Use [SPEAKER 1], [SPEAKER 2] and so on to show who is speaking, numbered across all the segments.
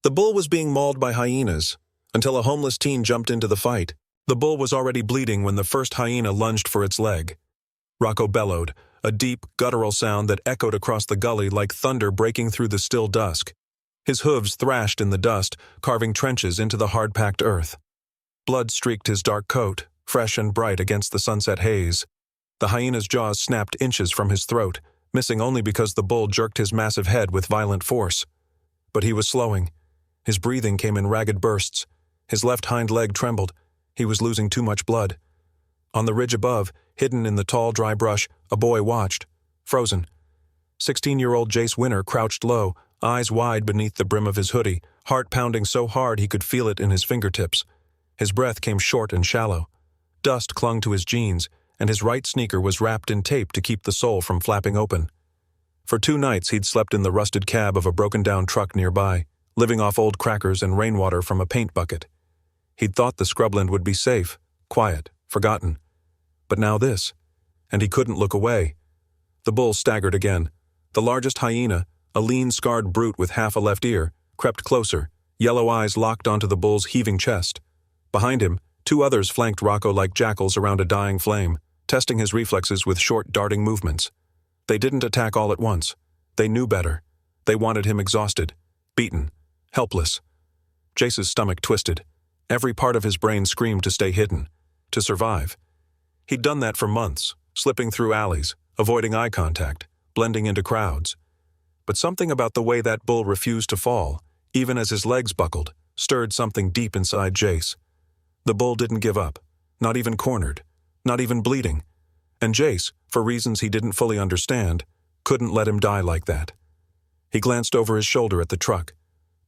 [SPEAKER 1] The bull was being mauled by hyenas, until a homeless teen jumped into the fight. The bull was already bleeding when the first hyena lunged for its leg. Rocco bellowed, a deep, guttural sound that echoed across the gully like thunder breaking through the still dusk. His hooves thrashed in the dust, carving trenches into the hard-packed earth. Blood streaked his dark coat, fresh and bright against the sunset haze. The hyena's jaws snapped inches from his throat, missing only because the bull jerked his massive head with violent force. But he was slowing. His breathing came in ragged bursts. His left hind leg trembled. He was losing too much blood. On the ridge above, hidden in the tall, dry brush, a boy watched, frozen. 16-year-old Jace Winner crouched low, eyes wide beneath the brim of his hoodie, heart pounding so hard he could feel it in his fingertips. His breath came short and shallow. Dust clung to his jeans, and his right sneaker was wrapped in tape to keep the sole from flapping open. For 2 nights he'd slept in the rusted cab of a broken-down truck nearby, living off old crackers and rainwater from a paint bucket. He'd thought the scrubland would be safe, quiet, forgotten. But now this, and he couldn't look away. The bull staggered again. The largest hyena, a lean, scarred brute with half a left ear, crept closer, yellow eyes locked onto the bull's heaving chest. Behind him, 2 others flanked Rocco like jackals around a dying flame, testing his reflexes with short, darting movements. They didn't attack all at once. They knew better. They wanted him exhausted, beaten, helpless. Jace's stomach twisted. Every part of his brain screamed to stay hidden, to survive. He'd done that for months, slipping through alleys, avoiding eye contact, blending into crowds. But something about the way that bull refused to fall, even as his legs buckled, stirred something deep inside Jace. The bull didn't give up, not even cornered, not even bleeding. And Jace, for reasons he didn't fully understand, couldn't let him die like that. He glanced over his shoulder at the truck.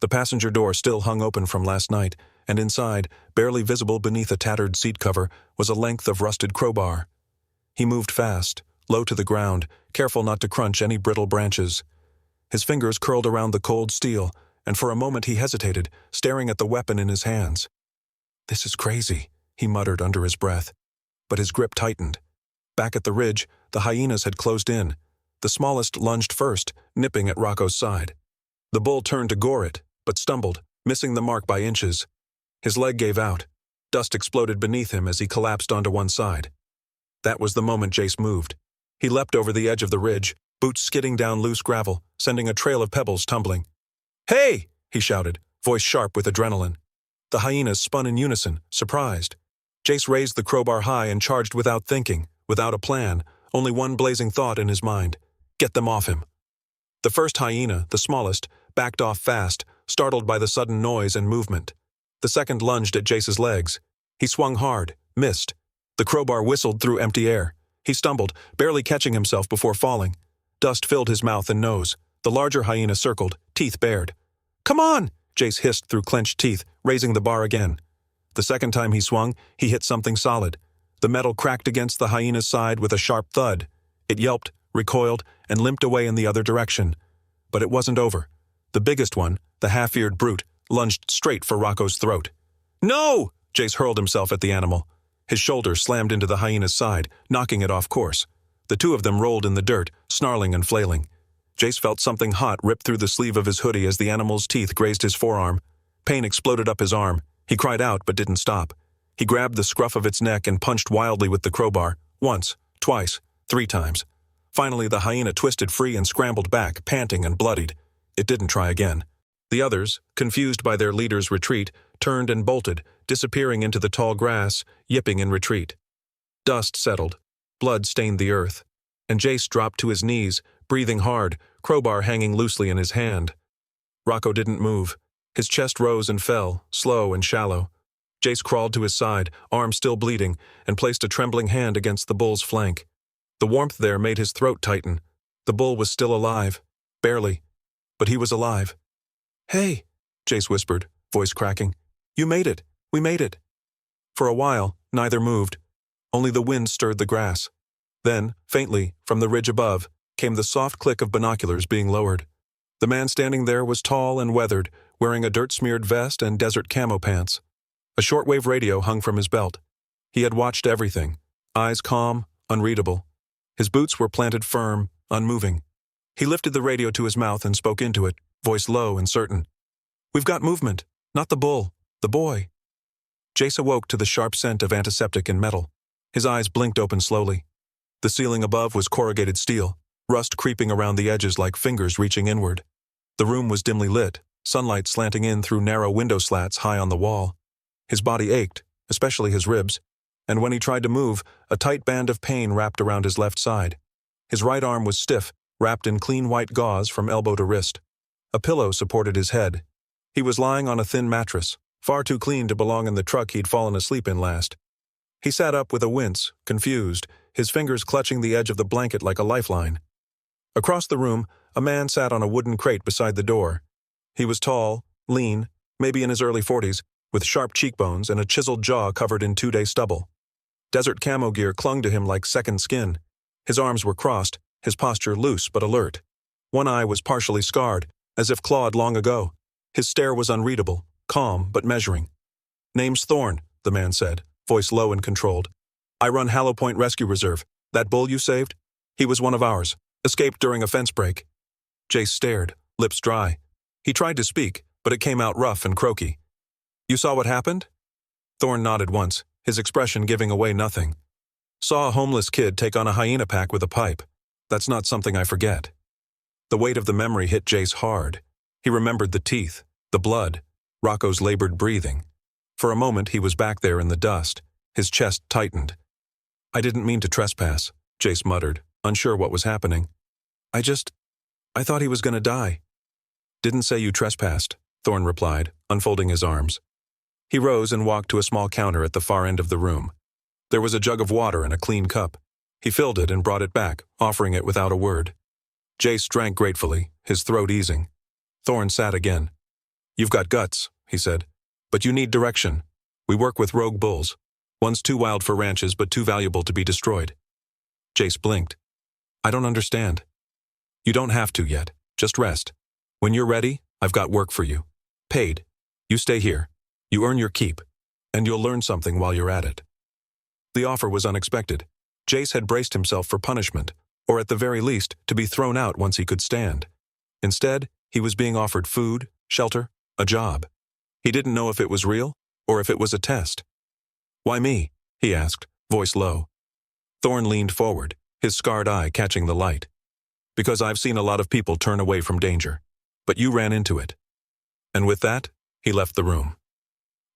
[SPEAKER 1] The passenger door still hung open from last night, and inside, barely visible beneath a tattered seat cover, was a length of rusted crowbar. He moved fast, low to the ground, careful not to crunch any brittle branches. His fingers curled around the cold steel, and for a moment he hesitated, staring at the weapon in his hands. "This is crazy," he muttered under his breath. But his grip tightened. Back at the ridge, the hyenas had closed in. The smallest lunged first, nipping at Rocco's side. The bull turned to gore it, but stumbled, missing the mark by inches. His leg gave out. Dust exploded beneath him as he collapsed onto one side. That was the moment Jace moved. He leapt over the edge of the ridge, boots skidding down loose gravel, sending a trail of pebbles tumbling. "Hey!" he shouted, voice sharp with adrenaline. The hyenas spun in unison, surprised. Jace raised the crowbar high and charged without thinking, without a plan, only one blazing thought in his mind. Get them off him. The first hyena, the smallest, backed off fast, startled by the sudden noise and movement. The second lunged at Jace's legs. He swung hard, missed. The crowbar whistled through empty air. He stumbled, barely catching himself before falling. Dust filled his mouth and nose. The larger hyena circled, teeth bared. "Come on!" Jace hissed through clenched teeth, raising the bar again. The second time he swung, he hit something solid. The metal cracked against the hyena's side with a sharp thud. It yelped, recoiled, and limped away in the other direction. But it wasn't over. The biggest one, the half-eared brute, lunged straight for Rocco's throat. "No!" Jace hurled himself at the animal. His shoulder slammed into the hyena's side, knocking it off course. The 2 of them rolled in the dirt, snarling and flailing. Jace felt something hot rip through the sleeve of his hoodie as the animal's teeth grazed his forearm. Pain exploded up his arm. He cried out but didn't stop. He grabbed the scruff of its neck and punched wildly with the crowbar, once, twice, 3 times. Finally, the hyena twisted free and scrambled back, panting and bloodied. It didn't try again. The others, confused by their leader's retreat, turned and bolted, disappearing into the tall grass, yipping in retreat. Dust settled. Blood stained the earth. And Jace dropped to his knees, breathing hard, crowbar hanging loosely in his hand. Rocco didn't move. His chest rose and fell, slow and shallow. Jace crawled to his side, arm still bleeding, and placed a trembling hand against the bull's flank. The warmth there made his throat tighten. The bull was still alive. Barely. But he was alive. "Hey," Jace whispered, voice cracking. "You made it. We made it." For a while, neither moved. Only the wind stirred the grass. Then, faintly, from the ridge above, came the soft click of binoculars being lowered. The man standing there was tall and weathered, wearing a dirt-smeared vest and desert camo pants. A shortwave radio hung from his belt. He had watched everything, eyes calm, unreadable. His boots were planted firm, unmoving. He lifted the radio to his mouth and spoke into it, voice low and certain. We've got movement. Not the bull. The boy. Jace awoke to the sharp scent of antiseptic and metal. His eyes blinked open slowly. The ceiling above was corrugated steel, rust creeping around the edges like fingers reaching inward. The room was dimly lit, sunlight slanting in through narrow window slats high on the wall. His body ached, especially his ribs, and when he tried to move, a tight band of pain wrapped around his left side. His right arm was stiff, wrapped in clean white gauze from elbow to wrist. A pillow supported his head. He was lying on a thin mattress, far too clean to belong in the truck he'd fallen asleep in last. He sat up with a wince, confused, his fingers clutching the edge of the blanket like a lifeline. Across the room, a man sat on a wooden crate beside the door. He was tall, lean, maybe in his early 40s, with sharp cheekbones and a chiseled jaw covered in 2-day stubble. Desert camo gear clung to him like second skin. His arms were crossed, his posture loose but alert. One eye was partially scarred, as if clawed long ago. His stare was unreadable, calm but measuring. "Name's Thorn," the man said, voice low and controlled. "I run Hallow Point Rescue Reserve. That bull you saved? He was one of ours. Escaped during a fence break." Jace stared, lips dry. He tried to speak, but it came out rough and croaky. "You saw what happened?" Thorn nodded once, his expression giving away nothing. "Saw a homeless kid take on a hyena pack with a pipe. That's not something I forget." The weight of the memory hit Jace hard. He remembered the teeth, the blood, Rocco's labored breathing. For a moment he was back there in the dust, his chest tightened. "I didn't mean to trespass," Jace muttered, unsure what was happening. I thought he was going to die." "Didn't say you trespassed," Thorn replied, unfolding his arms. He rose and walked to a small counter at the far end of the room. There was a jug of water and a clean cup. He filled it and brought it back, offering it without a word. Jace drank gratefully, his throat easing. Thorn sat again. "You've got guts," he said, "but you need direction. We work with rogue bulls. One's too wild for ranches but too valuable to be destroyed." Jace blinked. "I don't understand." "You don't have to yet. Just rest. When you're ready, I've got work for you. Paid. You stay here. You earn your keep. And you'll learn something while you're at it." The offer was unexpected. Jace had braced himself for punishment, or at the very least, to be thrown out once he could stand. Instead, he was being offered food, shelter, a job. He didn't know if it was real, or if it was a test. "Why me?" he asked, voice low. Thorn leaned forward, his scarred eye catching the light. "Because I've seen a lot of people turn away from danger. But you ran into it." And with that, he left the room.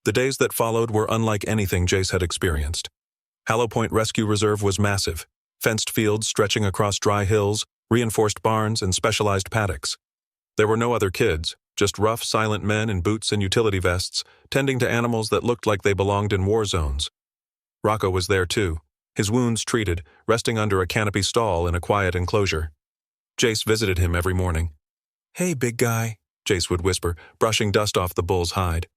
[SPEAKER 1] The days that followed were unlike anything Jace had experienced. Hallow Point Rescue Reserve was massive, fenced fields stretching across dry hills, reinforced barns, and specialized paddocks. There were no other kids, just rough, silent men in boots and utility vests, tending to animals that looked like they belonged in war zones. Rocco was there too, his wounds treated, resting under a canopy stall in a quiet enclosure. Jace visited him every morning. "Hey, big guy," Jace would whisper, brushing dust off the bull's hide.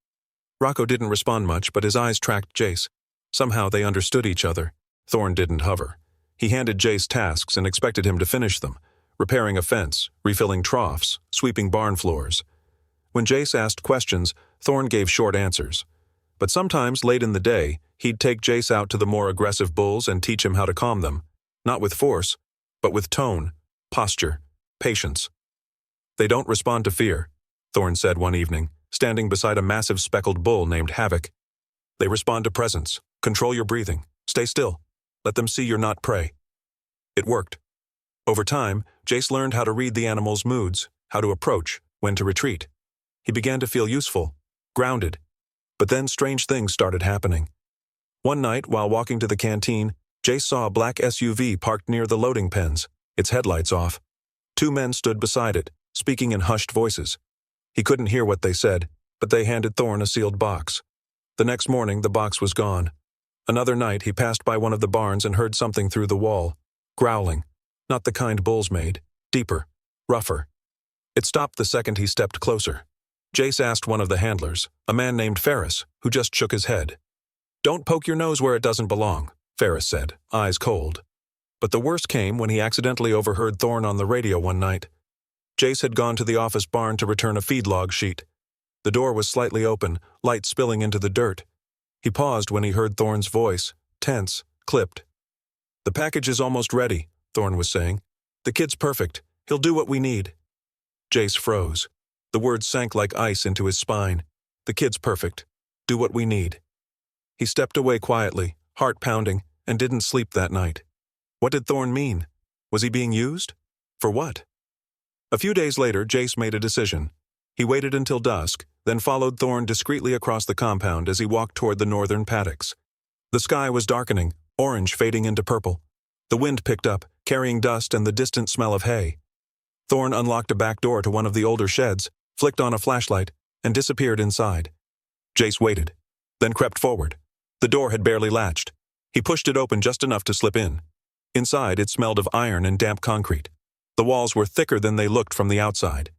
[SPEAKER 1] Rocco didn't respond much, but his eyes tracked Jace. Somehow they understood each other. Thorn didn't hover. He handed Jace tasks and expected him to finish them, repairing a fence, refilling troughs, sweeping barn floors. When Jace asked questions, Thorn gave short answers. But sometimes, late in the day, he'd take Jace out to the more aggressive bulls and teach him how to calm them, not with force, but with tone, posture, patience. "They don't respond to fear," Thorn said one evening, standing beside a massive speckled bull named Havoc. "They respond to presence. Control your breathing. Stay still. Let them see you're not prey." It worked. Over time, Jace learned how to read the animal's moods, how to approach, when to retreat. He began to feel useful, grounded. But then strange things started happening. One night, while walking to the canteen, Jace saw a black SUV parked near the loading pens, its headlights off. 2 men stood beside it, speaking in hushed voices. He couldn't hear what they said, but they handed Thorn a sealed box. The next morning, the box was gone. Another night, he passed by one of the barns and heard something through the wall. Growling. Not the kind bulls made. Deeper. Rougher. It stopped the second he stepped closer. Jace asked one of the handlers, a man named Ferris, who just shook his head. "Don't poke your nose where it doesn't belong," Ferris said, eyes cold. But the worst came when he accidentally overheard Thorn on the radio one night. Jace had gone to the office barn to return a feed log sheet. The door was slightly open, light spilling into the dirt. He paused when he heard Thorn's voice, tense, clipped. "The package is almost ready," Thorn was saying. "The kid's perfect. He'll do what we need." Jace froze. The words sank like ice into his spine. The kid's perfect. Do what we need. He stepped away quietly, heart pounding, and didn't sleep that night. What did Thorn mean? Was he being used? For what? A few days later, Jace made a decision. He waited until dusk, then followed Thorn discreetly across the compound as he walked toward the northern paddocks. The sky was darkening, orange fading into purple. The wind picked up, carrying dust and the distant smell of hay. Thorn unlocked a back door to one of the older sheds, flicked on a flashlight, and disappeared inside. Jace waited, then crept forward. The door had barely latched. He pushed it open just enough to slip in. Inside, it smelled of iron and damp concrete. The walls were thicker than they looked from the outside.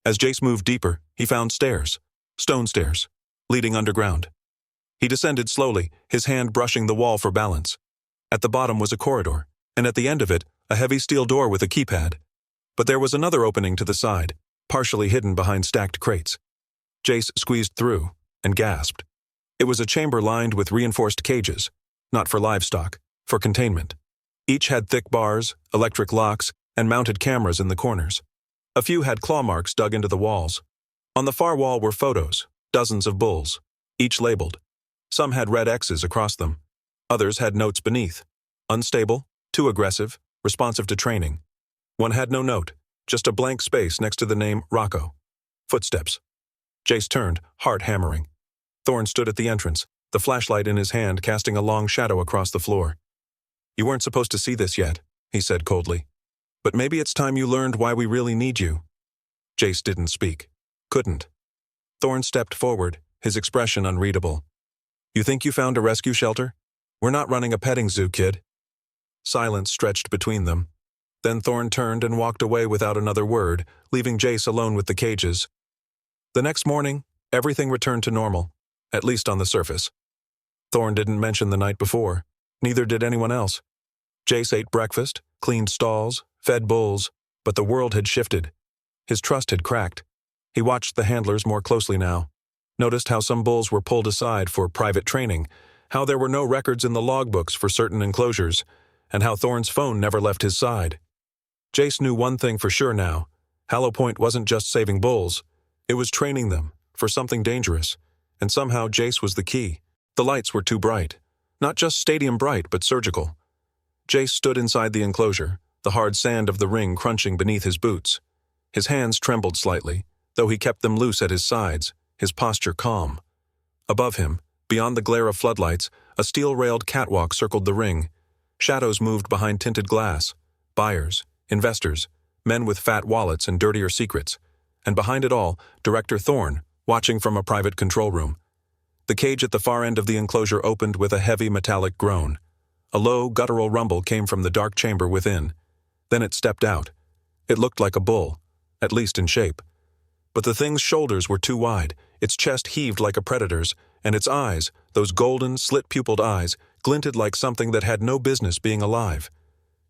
[SPEAKER 1] As Jace moved deeper, he found stairs, stone stairs, leading underground. He descended slowly, his hand brushing the wall for balance. At the bottom was a corridor, and at the end of it, a heavy steel door with a keypad. But there was another opening to the side, partially hidden behind stacked crates. Jace squeezed through and gasped. It was a chamber lined with reinforced cages, not for livestock, for containment. Each had thick bars, electric locks, and mounted cameras in the corners. A few had claw marks dug into the walls. On the far wall were photos, dozens of bulls, each labeled. Some had red X's across them. Others had notes beneath. Unstable, too aggressive, responsive to training. One had no note, just a blank space next to the name Rocco. Footsteps. Jace turned, heart hammering. Thorn stood at the entrance, the flashlight in his hand casting a long shadow across the floor. "You weren't supposed to see this yet," he said coldly. "But maybe it's time you learned why we really need you." Jace didn't speak. Couldn't. Thorn stepped forward, his expression unreadable. "You think you found a rescue shelter? We're not running a petting zoo, kid." Silence stretched between them. Then Thorn turned and walked away without another word, leaving Jace alone with the cages. The next morning, everything returned to normal, at least on the surface. Thorn didn't mention the night before. Neither did anyone else. Jace ate breakfast, cleaned stalls, fed bulls, but the world had shifted. His trust had cracked. He watched the handlers more closely now, noticed how some bulls were pulled aside for private training, how there were no records in the logbooks for certain enclosures, and how Thorn's phone never left his side. Jace knew one thing for sure now. Hollow Point wasn't just saving bulls. It was training them for something dangerous, and somehow Jace was the key. The lights were too bright. Not just stadium bright, but surgical. Jace stood inside the enclosure, the hard sand of the ring crunching beneath his boots. His hands trembled slightly, though he kept them loose at his sides, his posture calm. Above him, beyond the glare of floodlights, a steel-railed catwalk circled the ring. Shadows moved behind tinted glass. Buyers, investors, men with fat wallets and dirtier secrets. And behind it all, Director Thorn, watching from a private control room. The cage at the far end of the enclosure opened with a heavy metallic groan. A low, guttural rumble came from the dark chamber within. Then it stepped out. It looked like a bull, at least in shape. But the thing's shoulders were too wide, its chest heaved like a predator's, and its eyes, those golden, slit-pupiled eyes, glinted like something that had no business being alive.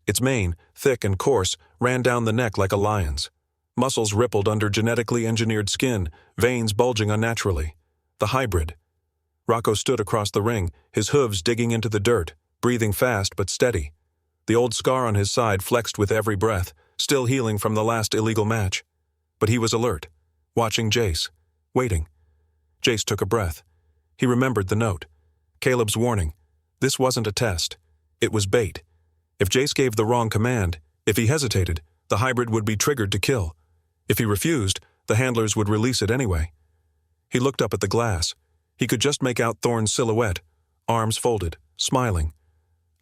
[SPEAKER 1] Its mane, thick and coarse, ran down the neck like a lion's. Muscles rippled under genetically engineered skin, veins bulging unnaturally. The hybrid. Rocco stood across the ring, his hooves digging into the dirt, breathing fast but steady. The old scar on his side flexed with every breath, still healing from the last illegal match. But he was alert, watching Jace, waiting. Jace took a breath. He remembered the note. Caleb's warning. This wasn't a test. It was bait. If Jace gave the wrong command, if he hesitated, the hybrid would be triggered to kill. If he refused, the handlers would release it anyway. He looked up at the glass. He could just make out Thorn's silhouette, arms folded, smiling.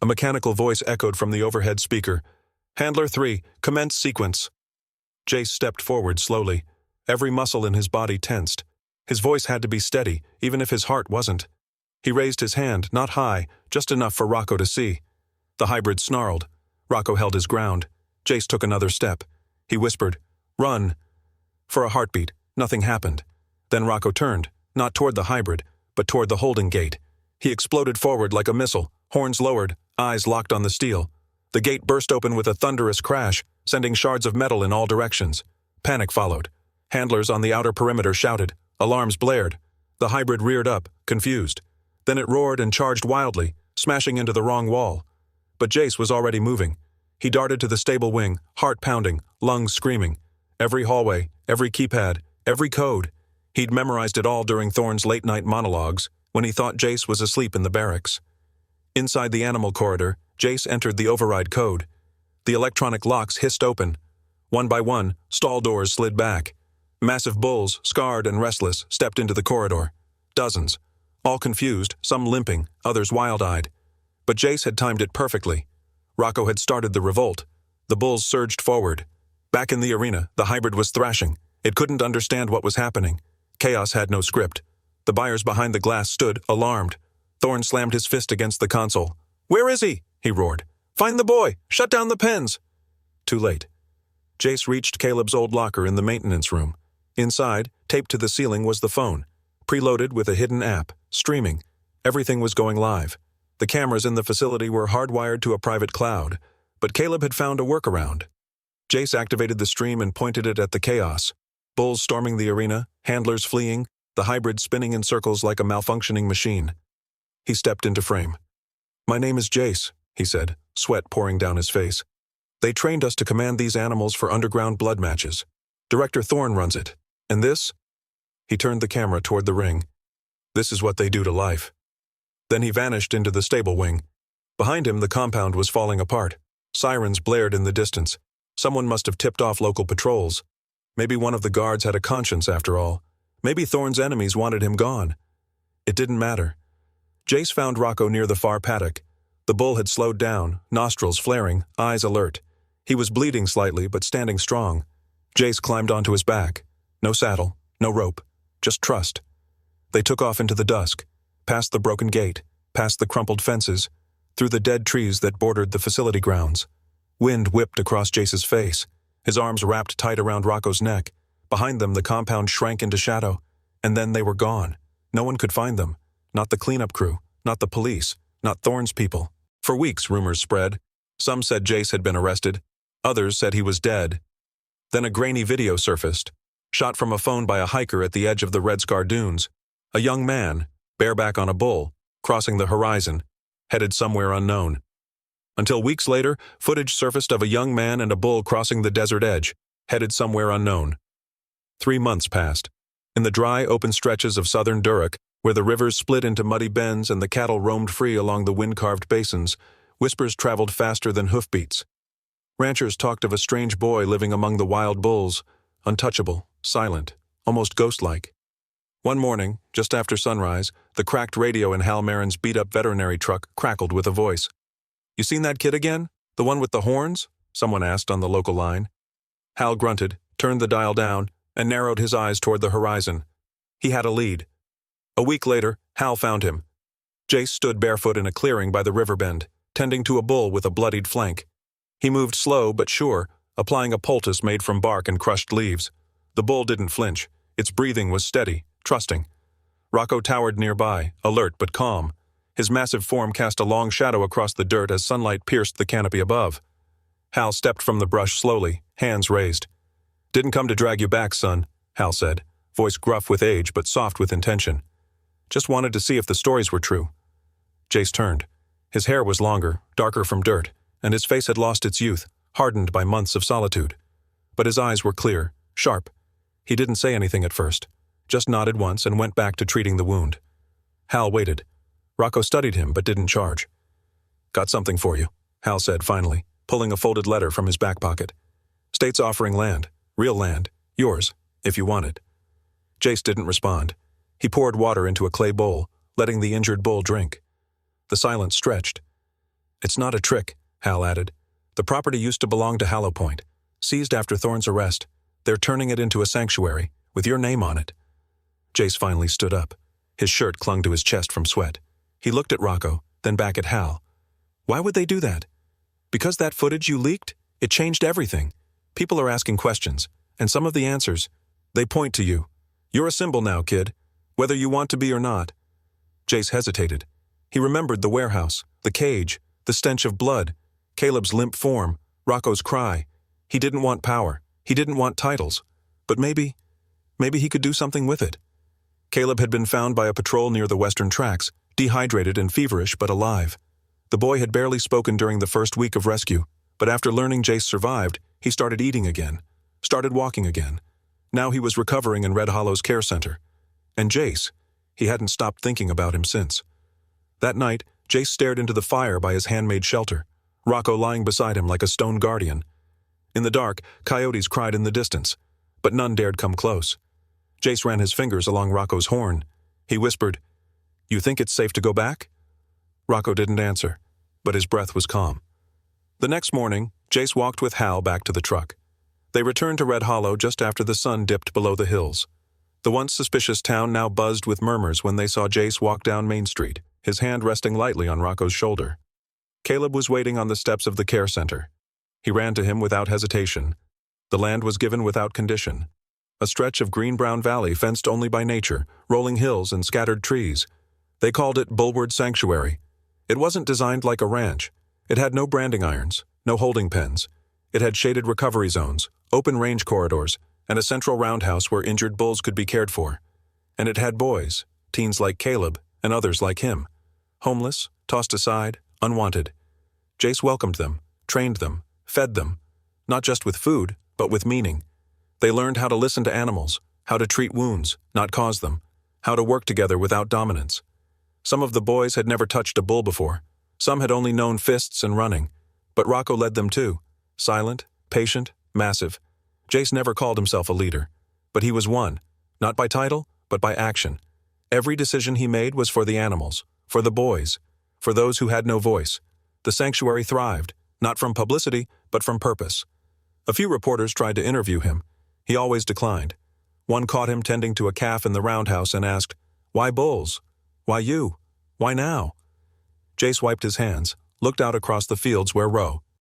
[SPEAKER 1] A mechanical voice echoed from the overhead speaker. "Handler 3, commence sequence." Jace stepped forward slowly, every muscle in his body tensed. His voice had to be steady, even if his heart wasn't. He raised his hand, not high, just enough for Rocco to see. The hybrid snarled. Rocco held his ground. Jace took another step. He whispered, "Run." For a heartbeat, nothing happened. Then Rocco turned, not toward the hybrid, but toward the holding gate. He exploded forward like a missile, horns lowered, eyes locked on the steel. The gate burst open with a thunderous crash, sending shards of metal in all directions. Panic followed. Handlers on the outer perimeter shouted. Alarms blared. The hybrid reared up, confused. Then it roared and charged wildly, smashing into the wrong wall. But Jace was already moving. He darted to the stable wing, heart pounding, lungs screaming. Every hallway, every keypad, Every code. He'd memorized it all during Thorne's late-night monologues when he thought Jace was asleep in the barracks. Inside the animal corridor, Jace entered the override code. The electronic locks hissed open. One by one, stall doors slid back. Massive bulls, scarred and restless, stepped into the corridor. Dozens. All confused, some limping, others wild-eyed. But Jace had timed it perfectly. Rocco had started the revolt. The bulls surged forward. Back in the arena, the hybrid was thrashing. It couldn't understand what was happening. Chaos had no script. The buyers behind the glass stood, alarmed. Thorne slammed his fist against the console. "Where is he?" he roared. "Find the boy! Shut down the pens!" Too late. Jace reached Caleb's old locker in the maintenance room. Inside, taped to the ceiling, was the phone. Preloaded with a hidden app, streaming. Everything was going live. The cameras in the facility were hardwired to a private cloud, but Caleb had found a workaround. Jace activated the stream and pointed it at the chaos. Bulls storming the arena, handlers fleeing, the hybrid spinning in circles like a malfunctioning machine. He stepped into frame. "My name is Jace," he said, sweat pouring down his face. "They trained us to command these animals for underground blood matches. Director Thorne runs it. And this?" He turned the camera toward the ring. "This is what they do to life." Then he vanished into the stable wing. Behind him, the compound was falling apart. Sirens blared in the distance. Someone must have tipped off local patrols. Maybe one of the guards had a conscience after all. Maybe Thorne's enemies wanted him gone. It didn't matter. Jace found Rocco near the far paddock. The bull had slowed down, nostrils flaring, eyes alert. He was bleeding slightly, but standing strong. Jace climbed onto his back. No saddle, no rope, just trust. They took off into the dusk, past the broken gate, past the crumpled fences, through the dead trees that bordered the facility grounds. Wind whipped across Jace's face, his arms wrapped tight around Rocco's neck. Behind them, the compound shrank into shadow, and then they were gone. No one could find them. Not the cleanup crew, not the police, not Thorne's people. For weeks, rumors spread. Some said Jace had been arrested. Others said he was dead. Then a grainy video surfaced, shot from a phone by a hiker at the edge of the Red Scar Dunes. A young man, bareback on a bull, crossing the horizon, headed somewhere unknown. Until weeks later, footage surfaced of a young man and a bull crossing the desert edge, headed somewhere unknown. 3 months passed. In the dry, open stretches of southern Duroc, where the rivers split into muddy bends and the cattle roamed free along the wind-carved basins, whispers traveled faster than hoofbeats. Ranchers talked of a strange boy living among the wild bulls, untouchable, silent, almost ghost-like. One morning, just after sunrise, the cracked radio in Hal Marin's beat-up veterinary truck crackled with a voice. "You seen that kid again? The one with the horns?" someone asked on the local line. Hal grunted, turned the dial down, and narrowed his eyes toward the horizon. He had a lead. A week later, Hal found him. Jace stood barefoot in a clearing by the river bend, tending to a bull with a bloodied flank. He moved slow but sure, applying a poultice made from bark and crushed leaves. The bull didn't flinch. Its breathing was steady, trusting. Rocco towered nearby, alert but calm. His massive form cast a long shadow across the dirt as sunlight pierced the canopy above. Hal stepped from the brush slowly, hands raised. "Didn't come to drag you back, son," Hal said, voice gruff with age but soft with intention. "Just wanted to see if the stories were true." Jace turned. His hair was longer, darker from dirt, and his face had lost its youth, hardened by months of solitude. But his eyes were clear, sharp. He didn't say anything at first, just nodded once and went back to treating the wound. Hal waited. Rocco studied him but didn't charge. "Got something for you," Hal said finally, pulling a folded letter from his back pocket. "State's offering land, real land, yours, if you want it." Jace didn't respond. He poured water into a clay bowl, letting the injured bull drink. The silence stretched. "It's not a trick," Hal added. "The property used to belong to Hallow Point, seized after Thorne's arrest. They're turning it into a sanctuary, with your name on it." Jace finally stood up. His shirt clung to his chest from sweat. He looked at Rocco, then back at Hal. "Why would they do that? Because that footage you leaked? It changed everything. People are asking questions, and some of the answers, they point to you. You're a symbol now, kid, whether you want to be or not." Jace hesitated. He remembered the warehouse, the cage, the stench of blood, Caleb's limp form, Rocco's cry. He didn't want power. He didn't want titles. But maybe he could do something with it. Caleb had been found by a patrol near the western tracks, dehydrated and feverish but alive. The boy had barely spoken during the first week of rescue, but after learning Jace survived, he started eating again, started walking again. Now he was recovering in Red Hollow's care center. And Jace, he hadn't stopped thinking about him since. That night, Jace stared into the fire by his handmade shelter, Rocco lying beside him like a stone guardian. In the dark, coyotes cried in the distance, but none dared come close. Jace ran his fingers along Rocco's horn. He whispered, "You think it's safe to go back?" Rocco didn't answer, but his breath was calm. The next morning, Jace walked with Hal back to the truck. They returned to Red Hollow just after the sun dipped below the hills. The once suspicious town now buzzed with murmurs when they saw Jace walk down Main Street, his hand resting lightly on Rocco's shoulder. Caleb was waiting on the steps of the care center. He ran to him without hesitation. The land was given without condition. A stretch of green-brown valley fenced only by nature, rolling hills and scattered trees. They called it Bulward Sanctuary. It wasn't designed like a ranch. It had no branding irons, no holding pens. It had shaded recovery zones, open range corridors, and a central roundhouse where injured bulls could be cared for. And it had boys, teens like Caleb and others like him. Homeless, tossed aside, unwanted. Jace welcomed them, trained them, fed them, not just with food, but with meaning. They learned how to listen to animals, how to treat wounds, not cause them, how to work together without dominance. Some of the boys had never touched a bull before. Some had only known fists and running. But Rocco led them too, silent, patient, massive. Jace never called himself a leader, but he was one, not by title, but by action. Every decision he made was for the animals, for the boys, for those who had no voice. The sanctuary thrived, not from publicity, but from purpose. A few reporters tried to interview him. He always declined. One caught him tending to a calf in the roundhouse and asked, "Why bulls? Why you? Why now?" Jace wiped his hands, looked out across the fields where Roe,